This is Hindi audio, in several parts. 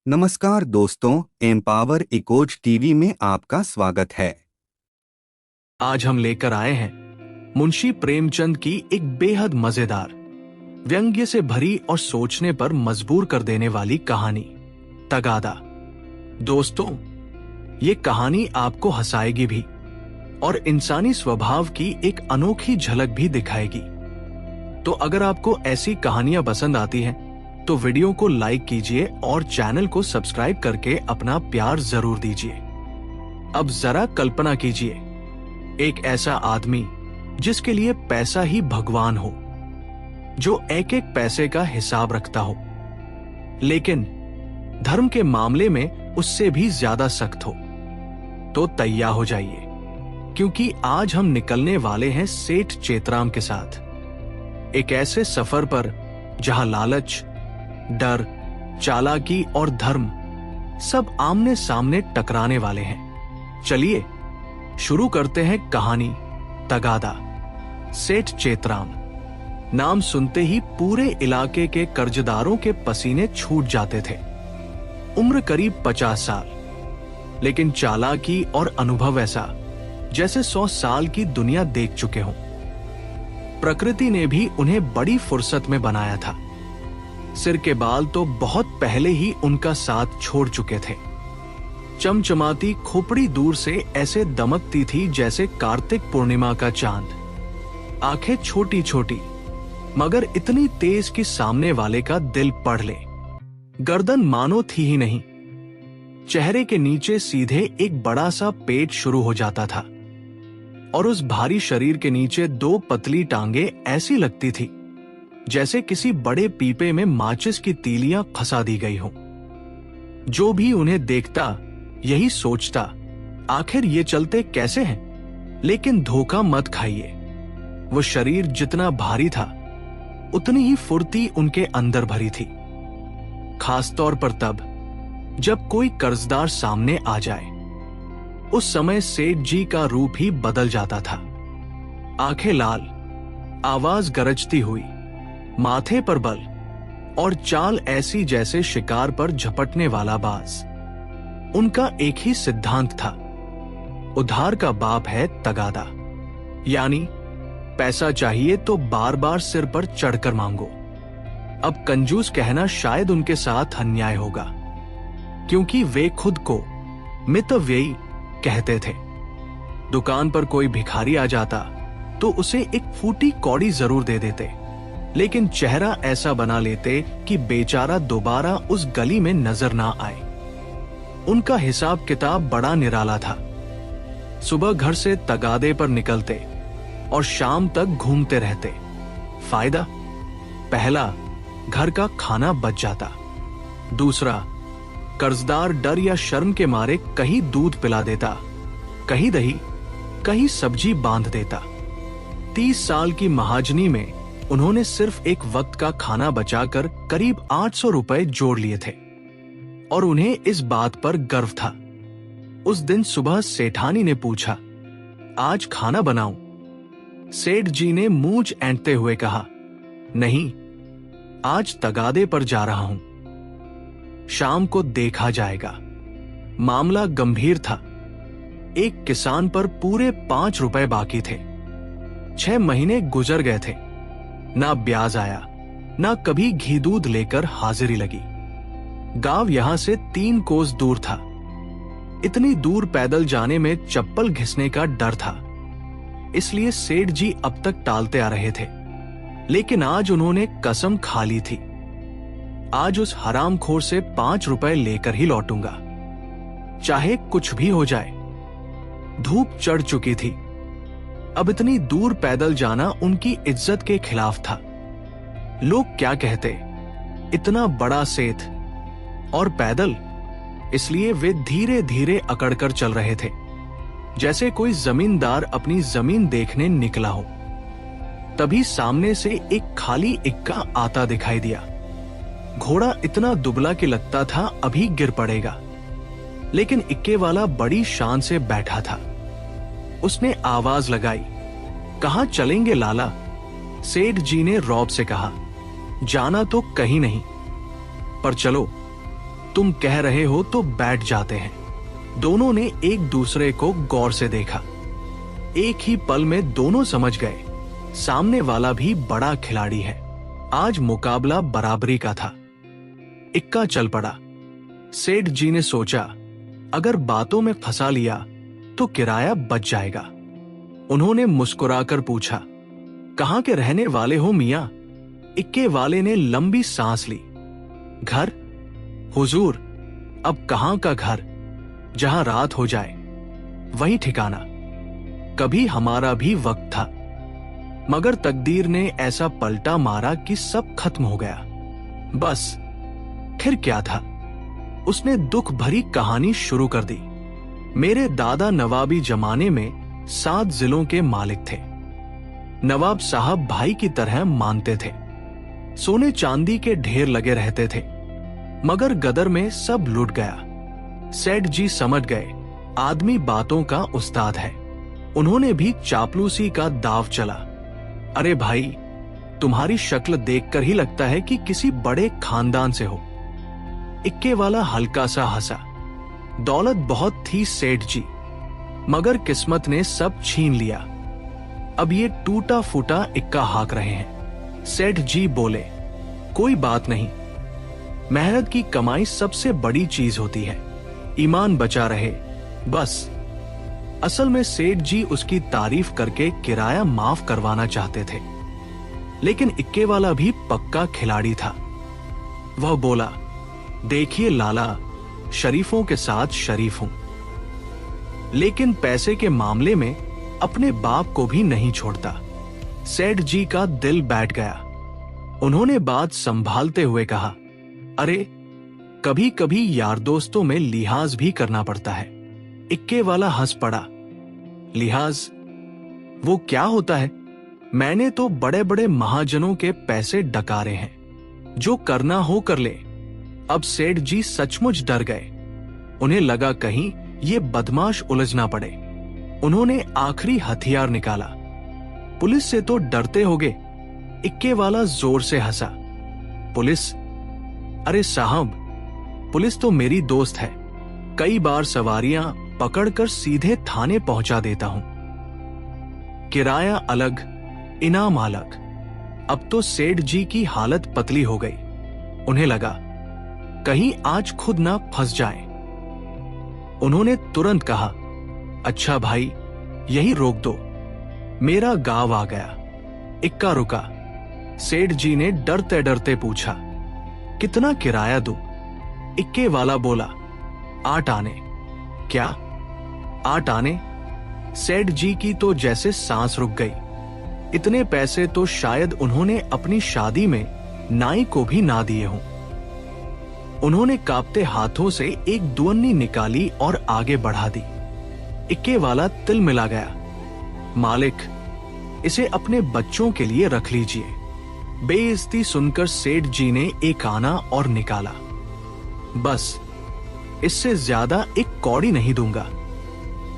नमस्कार दोस्तों, एम्पावर इकोज टीवी में आपका स्वागत है। आज हम लेकर आए हैं मुंशी प्रेमचंद की एक बेहद मजेदार, व्यंग्य से भरी और सोचने पर मजबूर कर देने वाली कहानी तगादा। दोस्तों, ये कहानी आपको हंसाएगी भी और इंसानी स्वभाव की एक अनोखी झलक भी दिखाएगी। तो अगर आपको ऐसी कहानियां पसंद आती हैं तो वीडियो को लाइक कीजिए और चैनल को सब्सक्राइब करके अपना प्यार जरूर दीजिए। अब जरा कल्पना कीजिए, एक ऐसा आदमी जिसके लिए पैसा ही भगवान हो, जो एक एक पैसे का हिसाब रखता हो, लेकिन धर्म के मामले में उससे भी ज्यादा सख्त हो। तो तैयार हो जाइए, क्योंकि आज हम निकलने वाले हैं सेठ चेतराम के साथ एक ऐसे सफर पर जहां लालच, डर, चालाकी और धर्म सब आमने सामने टकराने वाले हैं। चलिए शुरू करते हैं कहानी तगादा। सेठ चेतराम नाम सुनते ही पूरे इलाके के कर्जदारों के पसीने छूट जाते थे। उम्र करीब 50 साल, लेकिन चालाकी और अनुभव ऐसा जैसे 100 साल की दुनिया देख चुके हों। प्रकृति ने भी उन्हें बड़ी फुर्सत में बनाया था। सिर के बाल तो बहुत पहले ही उनका साथ छोड़ चुके थे। चमचमाती खोपड़ी दूर से ऐसे दमकती थी जैसे कार्तिक पूर्णिमा का चांद। आंखें छोटी छोटी, मगर इतनी तेज कि सामने वाले का दिल पढ़ ले। गर्दन मानो थी ही नहीं, चेहरे के नीचे सीधे एक बड़ा सा पेट शुरू हो जाता था और उस भारी शरीर के नीचे 2 पतली टांगे ऐसी लगती थी जैसे किसी बड़े पीपे में माचिस की तीलियां फंसा दी गई हों। जो भी उन्हें देखता यही सोचता, आखिर ये चलते कैसे हैं? लेकिन धोखा मत खाइए, वो शरीर जितना भारी था उतनी ही फुर्ती उनके अंदर भरी थी। खासतौर पर तब जब कोई कर्जदार सामने आ जाए। उस समय सेठ जी का रूप ही बदल जाता था। आंखें लाल, आवाज गरजती हुई, माथे पर बल और चाल ऐसी जैसे शिकार पर झपटने वाला बाज। उनका एक ही सिद्धांत था, उधार का बाप है तगादा, यानी पैसा चाहिए तो बार बार सिर पर चढ़कर मांगो। अब कंजूस कहना शायद उनके साथ अन्याय होगा, क्योंकि वे खुद को मितव्ययी कहते थे। दुकान पर कोई भिखारी आ जाता तो उसे एक फूटी कौड़ी जरूर दे देते, लेकिन चेहरा ऐसा बना लेते कि बेचारा दोबारा उस गली में नजर ना आए। उनका हिसाब किताब बड़ा निराला था। सुबह घर से तगादे पर निकलते और शाम तक घूमते रहते। फायदा, पहला, घर का खाना बच जाता। दूसरा, कर्जदार डर या शर्म के मारे कहीं दूध पिला देता, कहीं दही, कहीं सब्जी बांध देता। 30 साल की महाजनी में उन्होंने सिर्फ एक वक्त का खाना बचाकर करीब 800 रुपए जोड़ लिए थे और उन्हें इस बात पर गर्व था। उस दिन सुबह सेठानी ने पूछा, आज खाना बनाऊं? सेठ जी ने मूंछ ऐंठते हुए कहा, नहीं, आज तगादे पर जा रहा हूं, शाम को देखा जाएगा। मामला गंभीर था। एक किसान पर पूरे 5 रुपए बाकी थे। 6 महीने गुजर गए थे, ना ब्याज आया, ना कभी घी दूध लेकर हाजिरी लगी। गांव यहां से 3 कोस दूर था। इतनी दूर पैदल जाने में चप्पल घिसने का डर था, इसलिए सेठ जी अब तक टालते आ रहे थे। लेकिन आज उन्होंने कसम खा ली थी, आज उस हरामखोर से 5 रुपए लेकर ही लौटूंगा, चाहे कुछ भी हो जाए। धूप चढ़ चुकी थी। अब इतनी दूर पैदल जाना उनकी इज्जत के खिलाफ था। लोग क्या कहते, इतना बड़ा सेठ और पैदल। इसलिए वे धीरे धीरे अकड़कर चल रहे थे, जैसे कोई जमींदार अपनी जमीन देखने निकला हो। तभी सामने से एक खाली इक्का आता दिखाई दिया। घोड़ा इतना दुबला कि लगता था अभी गिर पड़ेगा, लेकिन इक्के वाला बड़ी शान से बैठा था। उसने आवाज लगाई, कहां चलेंगे लाला? सेठ जी ने रौब से कहा, जाना तो कहीं नहीं, पर चलो, तुम कह रहे हो तो बैठ जाते हैं। दोनों ने एक दूसरे को गौर से देखा। एक ही पल में दोनों समझ गए, सामने वाला भी बड़ा खिलाड़ी है। आज मुकाबला बराबरी का था। इक्का चल पड़ा। सेठ जी ने सोचा, अगर बातों में फंसा लिया तो किराया बच जाएगा। उन्होंने मुस्कुराकर पूछा, कहां के रहने वाले हो मियां? इक्के वाले ने लंबी सांस ली। घर? हुजूर, अब कहां का घर? जहां रात हो जाए वही ठिकाना। कभी हमारा भी वक्त था, मगर तकदीर ने ऐसा पलटा मारा कि सब खत्म हो गया। बस फिर क्या था? उसने दुख भरी कहानी शुरू कर दी। मेरे दादा नवाबी जमाने में 7 जिलों के मालिक थे। नवाब साहब भाई की तरह मानते थे। सोने चांदी के ढेर लगे रहते थे, मगर गदर में सब लुट गया। सेठ जी समझ गए, आदमी बातों का उस्ताद है। उन्होंने भी चापलूसी का दाव चला। अरे भाई, तुम्हारी शक्ल देखकर ही लगता है कि किसी बड़े खानदान से हो। इक्के वाला हल्का सा हंसा। दौलत बहुत थी सेठ जी, मगर किस्मत ने सब छीन लिया। अब ये टूटा फूटा इक्का हाक रहे हैं। सेठ जी बोले, कोई बात नहीं, मेहनत की कमाई सबसे बड़ी चीज होती है। ईमान बचा रहे बस। असल में सेठ जी उसकी तारीफ करके किराया माफ करवाना चाहते थे, लेकिन इक्के वाला भी पक्का खिलाड़ी था। वह बोला, देखिए लाला, शरीफों के साथ शरीफ हूं, लेकिन पैसे के मामले में अपने बाप को भी नहीं छोड़ता। सेठ जी का दिल बैठ गया। उन्होंने बात संभालते हुए कहा, अरे कभी कभी यार दोस्तों में लिहाज भी करना पड़ता है। इक्के वाला हंस पड़ा। लिहाज? वो क्या होता है? मैंने तो बड़े बड़े महाजनों के पैसे डकारे हैं। जो करना हो कर ले। अब सेठ जी सचमुच डर गए। उन्हें लगा कहीं ये बदमाश उलझ ना पड़े। उन्होंने आखिरी हथियार निकाला। पुलिस से तो डरते होगे? इक्के वाला जोर से हंसा। पुलिस? अरे साहब, पुलिस तो मेरी दोस्त है। कई बार सवारियां पकड़कर सीधे थाने पहुंचा देता हूं। किराया अलग, इनाम अलग। अब तो सेठ जी की हालत पतली हो गई। उन्हें लगा कहीं आज खुद ना फंस जाएं। उन्होंने तुरंत कहा, अच्छा भाई, यही रोक दो, मेरा गांव आ गया। इक्का रुका। सेठ जी ने डरते डरते पूछा, कितना किराया दूं? इक्के वाला बोला, 8 आने। क्या 8 आने? सेठ जी की तो जैसे सांस रुक गई। इतने पैसे तो शायद उन्होंने अपनी शादी में नाई को भी ना दिए हों। उन्होंने कांपते हाथों से एक दुअन्नी निकाली और आगे बढ़ा दी। इक्के वाला तिल मिला गया। मालिक, इसे अपने बच्चों के लिए रख लीजिए। बेइज्जती सुनकर सेठ जी ने एक आना और निकाला। बस, इससे ज्यादा एक कौड़ी नहीं दूंगा।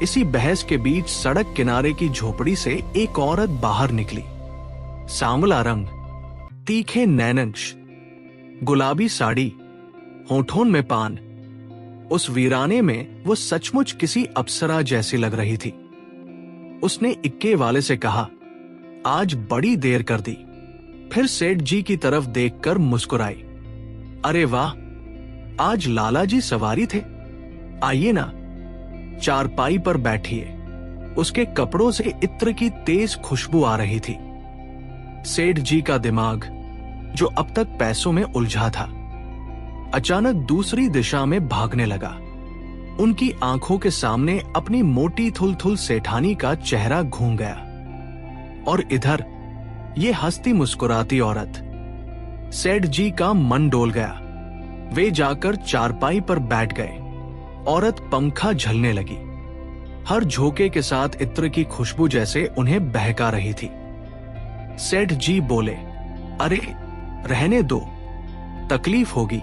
इसी बहस के बीच सड़क किनारे की झोपड़ी से एक औरत बाहर निकली। सांवला रंग, तीखे नैनंश, गुलाबी साड़ी, होठों में पान। उस वीराने में वो सचमुच किसी अप्सरा जैसी लग रही थी। उसने इक्के वाले से कहा, आज बड़ी देर कर दी। फिर सेठ जी की तरफ देखकर मुस्कुराई। अरे वाह, आज लाला जी सवारी थे। आइए ना, चारपाई पर बैठिए। उसके कपड़ों से इत्र की तेज खुशबू आ रही थी। सेठ जी का दिमाग, जो अब तक पैसों में उलझा था, अचानक दूसरी दिशा में भागने लगा। उनकी आंखों के सामने अपनी मोटी थुलथुल सेठानी का चेहरा घूम गया। और इधर ये हंसती मुस्कुराती औरत। सेठ जी का मन डोल गया। वे जाकर चारपाई पर बैठ गए। औरत पंखा झलने लगी। हर झोंके के साथ इत्र की खुशबू जैसे उन्हें बहका रही थी। सेठ जी बोले, अरे रहने दो, तकलीफ होगी।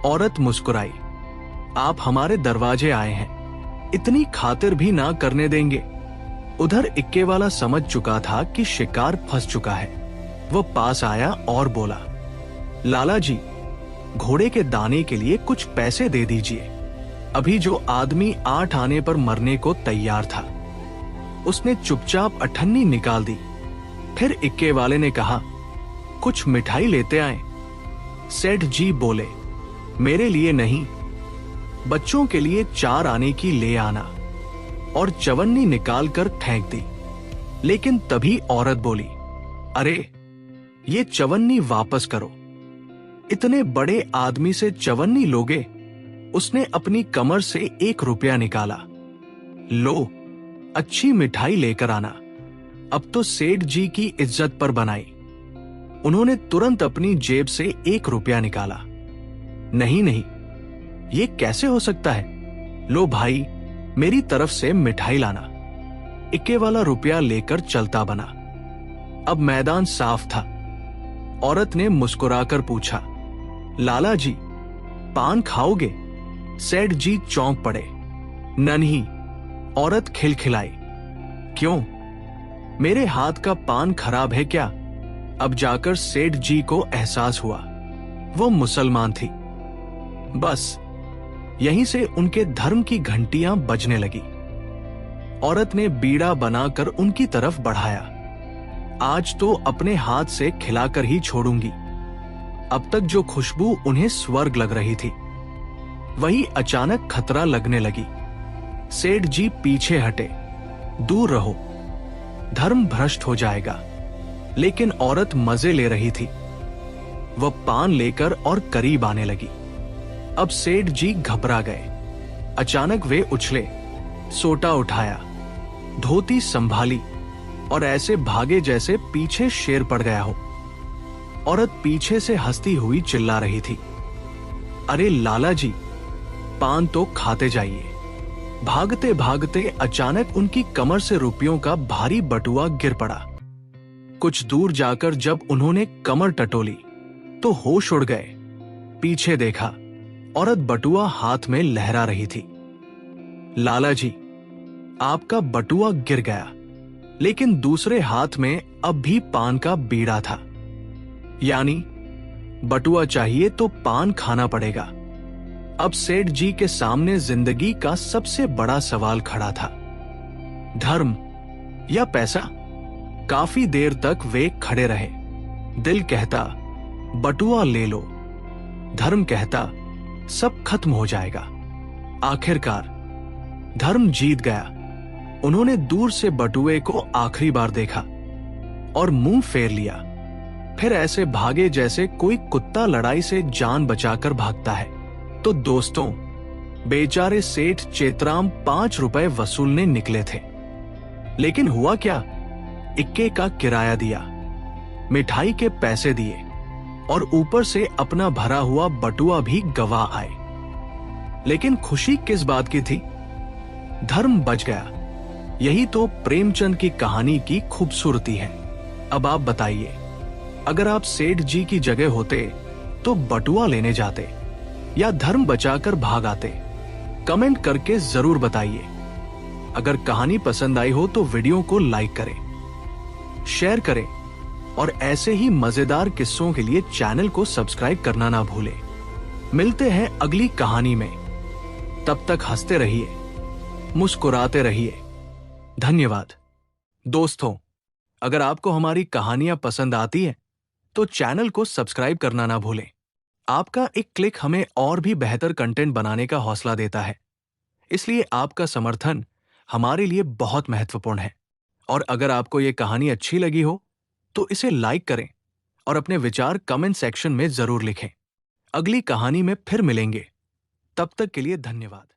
औरत मुस्कुराई, आप हमारे दरवाजे आए हैं, इतनी खातिर भी ना करने देंगे? उधर इक्के वाला समझ चुका था कि शिकार फंस चुका है। वो पास आया और बोला, लाला जी, घोड़े के दाने के लिए कुछ पैसे दे दीजिए। अभी जो आदमी 8 आने पर मरने को तैयार था, उसने चुपचाप अठन्नी निकाल दी। फिर इक्के वाले ने कहा, कुछ मिठाई लेते आए। सेठ जी बोले, मेरे लिए नहीं, बच्चों के लिए 4 आने की ले आना, और चवन्नी निकाल कर फेंक दी। लेकिन तभी औरत बोली, अरे ये चवन्नी वापस करो, इतने बड़े आदमी से चवन्नी लोगे? उसने अपनी कमर से 1 रुपया निकाला। लो, अच्छी मिठाई लेकर आना। अब तो सेठ जी की इज्जत पर बनाई। उन्होंने तुरंत अपनी जेब से 1 रुपया निकाला। नहीं नहीं, ये कैसे हो सकता है? लो भाई, मेरी तरफ से मिठाई लाना। इक्के वाला रुपया लेकर चलता बना। अब मैदान साफ था। औरत ने मुस्कुराकर पूछा, लाला जी, पान खाओगे? सेठ जी चौंक पड़े। नन्ही औरत खिलखिलाई, क्यों, मेरे हाथ का पान खराब है क्या? अब जाकर सेठ जी को एहसास हुआ वो मुसलमान थी। बस यहीं से उनके धर्म की घंटियां बजने लगी। औरत ने बीड़ा बनाकर उनकी तरफ बढ़ाया। आज तो अपने हाथ से खिलाकर ही छोड़ूंगी। अब तक जो खुशबू उन्हें स्वर्ग लग रही थी, वही अचानक खतरा लगने लगी। सेठ जी पीछे हटे, दूर रहो, धर्म भ्रष्ट हो जाएगा। लेकिन औरत मजे ले रही थी। वह पान लेकर और करीब आने लगी। अब सेठ जी घबरा गए। अचानक वे उछले, सोटा उठाया, धोती संभाली और ऐसे भागे जैसे पीछे शेर पड़ गया हो। औरत पीछे से हंसती हुई चिल्ला रही थी, अरे लाला जी, पान तो खाते जाइए। भागते भागते अचानक उनकी कमर से रुपयों का भारी बटुआ गिर पड़ा। कुछ दूर जाकर जब उन्होंने कमर टटोली तो होश उड़ गए। पीछे देखा, औरत बटुआ हाथ में लहरा रही थी। लाला जी, आपका बटुआ गिर गया, लेकिन दूसरे हाथ में अब भी पान का बीड़ा था। यानी बटुआ चाहिए तो पान खाना पड़ेगा। अब सेठ जी के सामने जिंदगी का सबसे बड़ा सवाल खड़ा था, धर्म या पैसा। काफी देर तक वे खड़े रहे। दिल कहता बटुआ ले लो, धर्म कहता सब खत्म हो जाएगा। आखिरकार धर्म जीत गया। उन्होंने दूर से बटुए को आखिरी बार देखा और मुंह फेर लिया। फिर ऐसे भागे जैसे कोई कुत्ता लड़ाई से जान बचाकर भागता है। तो दोस्तों, बेचारे सेठ चेतराम 5 रुपए वसूलने निकले थे। लेकिन हुआ क्या? इक्के का किराया दिया, मिठाई के पैसे दिए और ऊपर से अपना भरा हुआ बटुआ भी गवा आए। लेकिन खुशी किस बात की थी? धर्म बच गया। यही तो प्रेमचंद की कहानी की खूबसूरती है। अब आप बताइए, अगर आप सेठ जी की जगह होते तो बटुआ लेने जाते या धर्म बचाकर भाग आते? कमेंट करके जरूर बताइए। अगर कहानी पसंद आई हो तो वीडियो को लाइक करें, शेयर करें और ऐसे ही मजेदार किस्सों के लिए चैनल को सब्सक्राइब करना ना भूलें। मिलते हैं अगली कहानी में। तब तक हंसते रहिए, मुस्कुराते रहिए। धन्यवाद। दोस्तों, अगर आपको हमारी कहानियां पसंद आती हैं तो चैनल को सब्सक्राइब करना ना भूलें। आपका एक क्लिक हमें और भी बेहतर कंटेंट बनाने का हौसला देता है, इसलिए आपका समर्थन हमारे लिए बहुत महत्वपूर्ण है। और अगर आपको ये कहानी अच्छी लगी हो तो इसे लाइक करें और अपने विचार कमेंट सेक्शन में जरूर लिखें। अगली कहानी में फिर मिलेंगे। तब तक के लिए धन्यवाद।